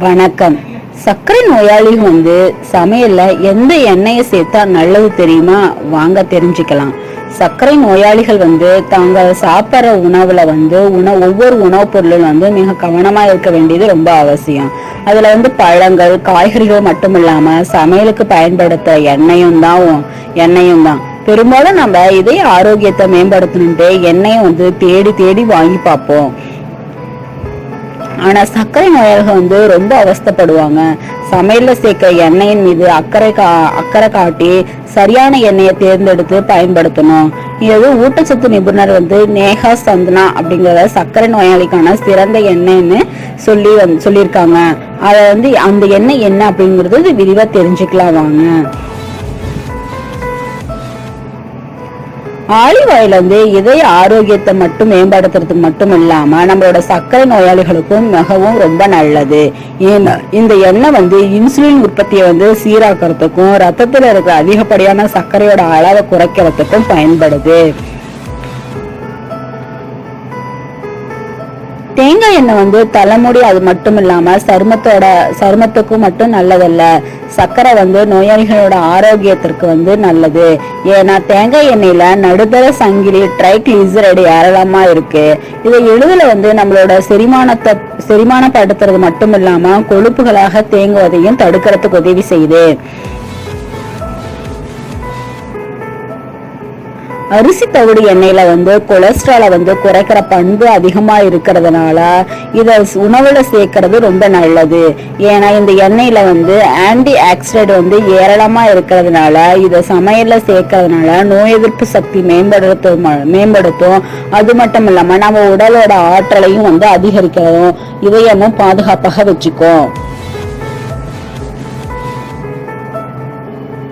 வணக்கம். சர்க்கரை நோயாளிகள் சமையல்ல எந்த எண்ணெயை சேர்த்தா நல்லது தெரியுமா? வாங்க தெரிஞ்சுக்கலாம். சர்க்கரை நோயாளிகள் தாங்கள் சாப்பிட்ற உணவுல ஒவ்வொரு உணவுப் பொருளும் மிக கவனமா இருக்க வேண்டியது ரொம்ப அவசியம். அதுல பழங்கள், காய்கறிகள் மட்டும் இல்லாம சமையலுக்கு பயன்படுத்த எண்ணெயும் தான். பெரும்பாலும் நம்ம இதய ஆரோக்கியத்தை மேம்படுத்தணும்ட்டு எண்ணெயை தேடி தேடி வாங்கி பார்ப்போம். ஆனா சர்க்கரை நோயாளிகள் ரொம்ப அவஸ்தைப்படுவாங்க. சமையல்ல சேர்க்கிற எண்ணெயின் மீது அக்கறை காட்டி சரியான எண்ணெயை தேர்ந்தெடுத்து பயன்படுத்தணும். இது ஊட்டச்சத்து நிபுணர் நேஹா சந்தனா அப்படிங்கிற சர்க்கரை நோயாளிக்கான சிறந்த எண்ணெய்ன்னு சொல்லியிருக்காங்க. அதை அந்த எண்ணெய் என்ன அப்படிங்கறது விரிவா தெரிஞ்சுக்கலாம் வாங்க. ஆலிவ் ஆயில் இதய ஆரோக்கியத்தை மட்டும் மேம்படுத்துறதுக்கு மட்டும் இல்லாம நம்மளோட சர்க்கரை நோயாளிகளுக்கும் மிகவும் ரொம்ப நல்லது. ஏன்னா இந்த எண்ணெய் இன்சுலின் உற்பத்தியை சீராக்கிறதுக்கும் ரத்தத்துல இருக்கிற அதிகப்படியான சர்க்கரையோட அளவை குறைக்கிறதுக்கும் பயன்படுது. தேங்காய் எண்ணெய் தலைமுடி அது மட்டும் இல்லாம சருமத்துக்கும் மட்டும் நல்லதல்ல. சர்க்கரை நோயாளிகளோட ஆரோக்கியத்திற்கு நல்லது. ஏன்னா தேங்காய் எண்ணெயில நடுத்தர சங்கிலி ட்ரைகிளிசரைடு ஏராளமா இருக்கு. இதை எளிதில் நம்மளோட செரிமானப்படுத்துறது மட்டும் இல்லாம கொழுப்புகளாக தேங்குவதையும் தடுக்கிறதுக்கு உதவி செய்யுது. அரிசி தவிடு எண்ணெயில கொலஸ்ட்ராலை குறைக்கிற பண்பு அதிகமா இருக்கிறதுனால இத உணவுல சேர்க்கறது ரொம்ப நல்லது. ஏன்னா இந்த எண்ணெயில ஆன்டி ஆக்சிடென்ட் ஏராளமா இருக்கிறதுனால இத சமையல்ல சேர்க்கறதுனால நோய் எதிர்ப்பு சக்தி மேம்படுத்தும். அது மட்டும் இல்லாம நம்ம உடலோட ஆற்றலையும் அதிகரிக்கிறதும் இதயமும் பாதுகாப்பாக வச்சுக்கும்.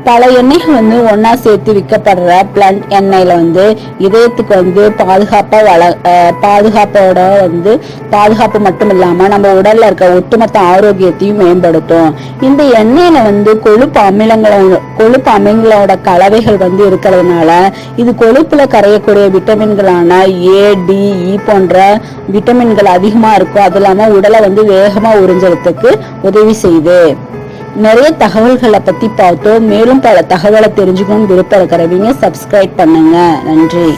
பல எண்ணெய்கள் ஒன்னா சேர்த்து விற்கப்படுற பிளண்ட் எண்ணெயில இதயத்துக்கு பாதுகாப்பு மட்டும் இல்லாம நம்ம உடல்ல இருக்க ஒட்டுமொத்த ஆரோக்கியத்தையும் மேம்படுத்தும். இந்த எண்ணெயில கொழுப்பு அமிலங்களோட கலவைகள் இருக்கிறதுனால இது கொழுப்புல கரையக்கூடிய விட்டமின்களான A, D, E போன்ற விட்டமின்கள் அதிகமா இருக்கும். அது இல்லாம உடலை வேகமா உறிஞ்சறதுக்கு உதவி செய்யுது. நிறைய தகவல்களை பத்தி பார்த்தோம். மேலும் பல தகவலை தெரிஞ்சுக்கணும் விருப்பம் இருக்கிறவங்க சப்ஸ்கிரைப் பண்ணுங்க. நன்றி.